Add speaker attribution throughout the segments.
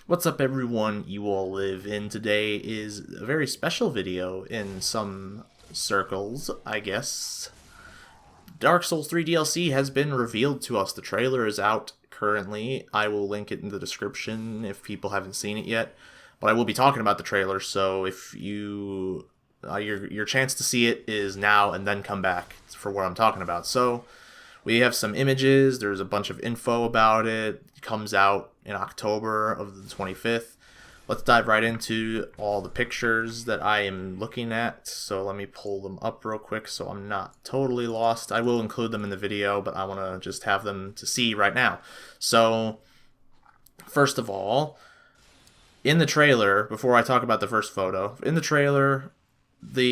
Speaker 1: What's up, everyone? You all live in. Today is a very special video in some circles, I guess. Dark Souls 3 DLC has been revealed to us. The trailer is out currently. I will link it in the description if people haven't seen it yet. But I will be talking about the trailer, so if you your chance to see it is now, and then come back for what I'm talking about. So we have some images. There's a bunch of info about it. It comes out in October of the 25th. Let's dive right into all the pictures that I am looking at. So let me pull them up real quick so I'm not totally lost. I will include them in the video, but I want to just have them to see right now. So first of all, in the trailer, before I talk about the first photo, in the trailer, it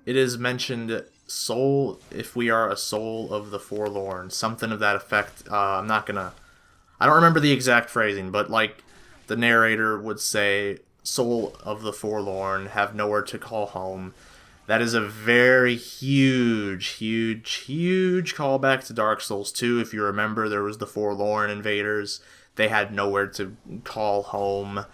Speaker 1: is mentioned soul, if we are a soul of the forlorn, something of that effect. I don't remember the exact phrasing, but like the narrator would say, soul of the forlorn, have nowhere to call home. That is a very huge callback to Dark Souls 2. If you remember, there was the forlorn invaders. They had nowhere to call home.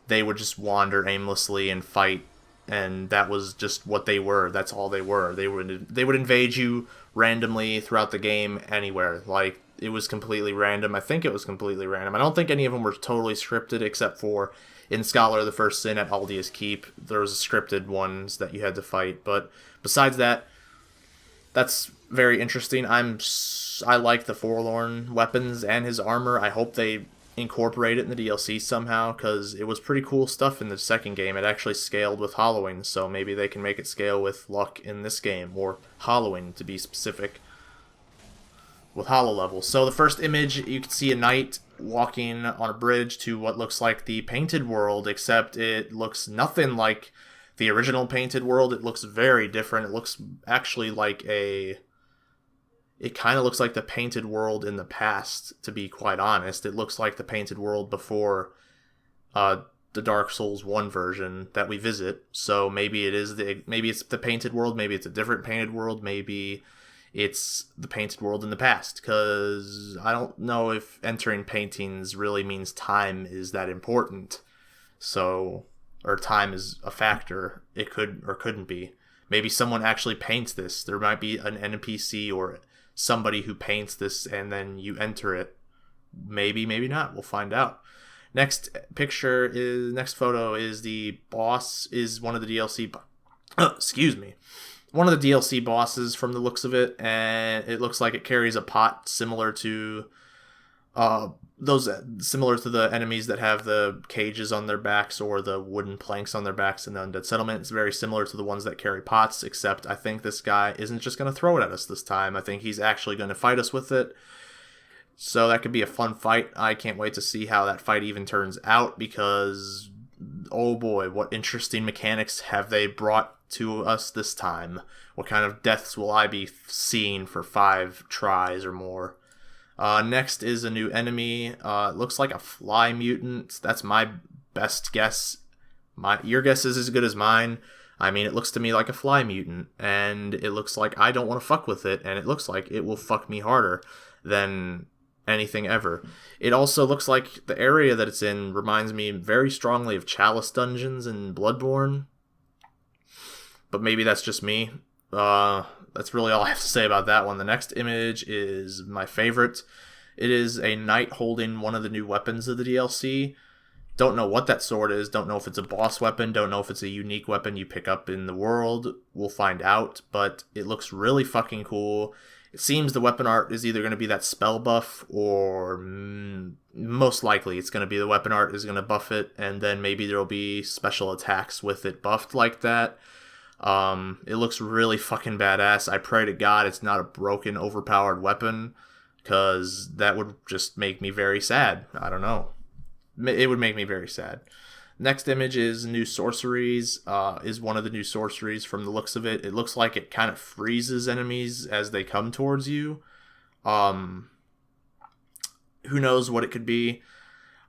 Speaker 1: They would just wander aimlessly and fight, and that was just what they were. That's all they were. They would invade you randomly throughout the game anywhere. Like, it was completely random. I think it was completely random. I don't think any of them were totally scripted, except for in Scholar of the First Sin at Aldia's Keep. There was scripted ones that you had to fight. But besides that, that's very interesting. I like the Forlorn weapons and his armor. I hope they incorporate it in the DLC somehow, because it was pretty cool stuff in the second game. It actually scaled with hollowing, so maybe they can make it scale with luck in this game, or hollowing to be specific, with hollow levels. So the first image, you can see a knight walking on a bridge to what looks like the Painted World, except it looks nothing like the original Painted World. It looks very different. It looks actually like it kind of looks like the Painted World in the past, to be quite honest. It looks like the Painted World before the Dark Souls 1 version that we visit. So maybe it's the Painted World, maybe it's a different Painted World, maybe it's the Painted World in the past, because I don't know if entering paintings really means time is that important. So, or time is a factor. It could or couldn't be. Maybe someone actually paints this. There might be an NPC or somebody who paints this, and then you enter it. Maybe, maybe not. We'll find out. Next photo is the boss, is one of the DLC, one of the DLC bosses from the looks of it, and it looks like it carries a pot similar to the enemies that have the cages on their backs or the wooden planks on their backs in the Undead Settlement. It's very similar to the ones that carry pots, except I think this guy isn't just going to throw it at us this time. I think he's actually going to fight us with it. So that could be a fun fight. I can't wait to see how that fight even turns out, because, oh boy, what interesting mechanics have they brought to us this time. What kind of deaths will I be seeing for 5 tries or more? Next is a new enemy. It looks like a fly mutant. That's my best guess. Your guess is as good as mine. I mean, it looks to me like a fly mutant, and it looks like I don't want to fuck with it, and it looks like it will fuck me harder than anything ever. It also looks like the area that it's in reminds me very strongly of Chalice Dungeons in Bloodborne, but maybe that's just me. That's really all I have to say about that one. The next image is my favorite. It is a knight holding one of the new weapons of the DLC. Don't know what that sword is. Don't know if it's a boss weapon. Don't know if it's a unique weapon you pick up in the world. We'll find out, but it looks really fucking cool. It seems the weapon art is either going to be that spell buff, or most likely it's going to be the weapon art is going to buff it, and then maybe there'll be special attacks with it buffed like that. It looks really fucking badass. I pray to God it's not a broken, overpowered weapon, because that would just make me very sad. I don't know. It would make me very sad. Next image is new sorceries. Is one of the new sorceries from the looks of it. It looks like it kind of freezes enemies as they come towards you. Who knows what it could be.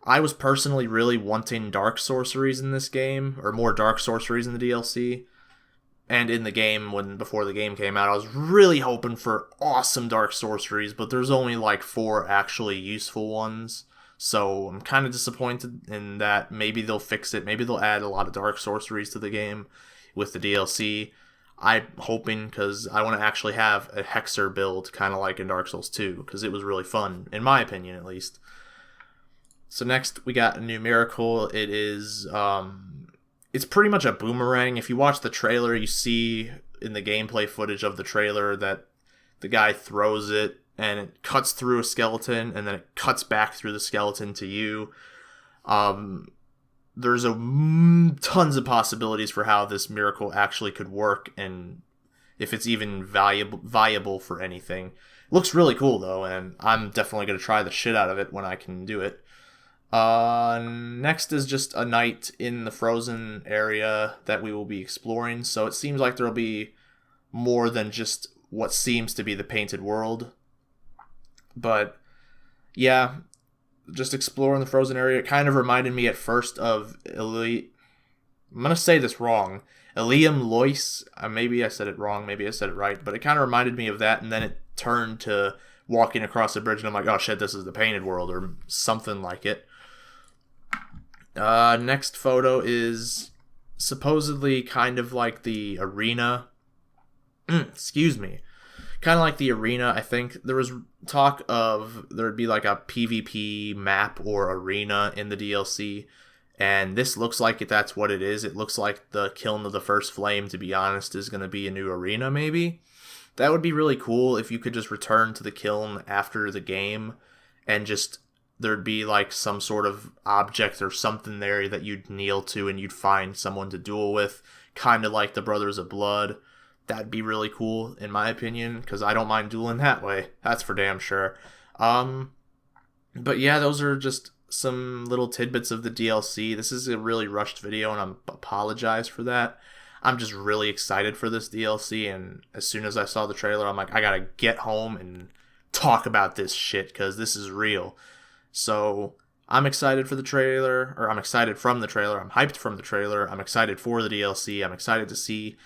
Speaker 1: I was personally really wanting dark sorceries in this game, or more dark sorceries in the DLC. And in the game, before the game came out, I was really hoping for awesome dark sorceries, but there's only like 4 actually useful ones. So I'm kind of disappointed in that. Maybe they'll fix it. Maybe they'll add a lot of dark sorceries to the game with the DLC. I'm hoping, because I want to actually have a Hexer build, kind of like in Dark Souls 2, because it was really fun, in my opinion at least. So next we got a new miracle. It is, it's pretty much a boomerang. If you watch the trailer, you see in the gameplay footage of the trailer that the guy throws it and it cuts through a skeleton and then it cuts back through the skeleton to you. There's tons of possibilities for how this miracle actually could work and if it's even viable for anything. It looks really cool though, and I'm definitely going to try the shit out of it when I can do it. Next is just a night in the frozen area that we will be exploring. So it seems like there'll be more than just what seems to be the painted world. But yeah, just exploring the frozen area. It kind of reminded me at first of I'm going to say this wrong. Ilium Lois. Maybe I said it wrong. Maybe I said it right. But it kind of reminded me of that. And then it turned to walking across the bridge. And I'm like, oh shit, this is the painted world or something like it. Next photo is supposedly kind of like the arena. Excuse me. Kind of like the arena. I think there was talk of there would be like a PvP map or arena in the DLC. And this looks like that's what it is. It looks like the Kiln of the First Flame, to be honest, is going to be a new arena maybe. That would be really cool if you could just return to the Kiln after the game and just there'd be like some sort of object or something there that you'd kneel to and you'd find someone to duel with, kind of like the Brothers of Blood. That'd be really cool, in my opinion, because I don't mind dueling that way. That's for damn sure. But yeah, those are just some little tidbits of the DLC. This is a really rushed video, and I apologize for that. I'm just really excited for this DLC, and as soon as I saw the trailer, I'm like, I gotta get home and talk about this shit, because this is real. So I'm excited for the trailer, or I'm excited from the trailer. I'm hyped from the trailer. I'm excited for the DLC. I'm excited to see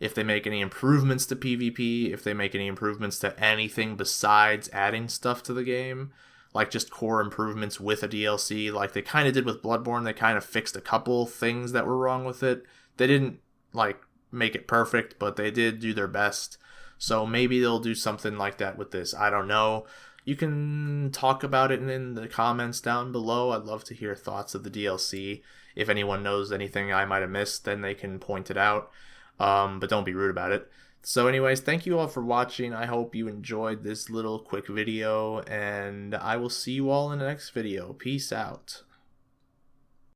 Speaker 1: if they make any improvements to PvP, if they make any improvements to anything besides adding stuff to the game, like just core improvements with a DLC, like they kind of did with Bloodborne. They kind of fixed a couple things that were wrong with it. They didn't like make it perfect, but they did do their best. So maybe they'll do something like that with this. I don't know. You can talk about it in the comments down below. I'd love to hear thoughts of the DLC. If anyone knows anything I might have missed, then they can point it out. But don't be rude about it. So anyways, thank you all for watching. I hope you enjoyed this little quick video, and I will see you all in the next video. Peace out.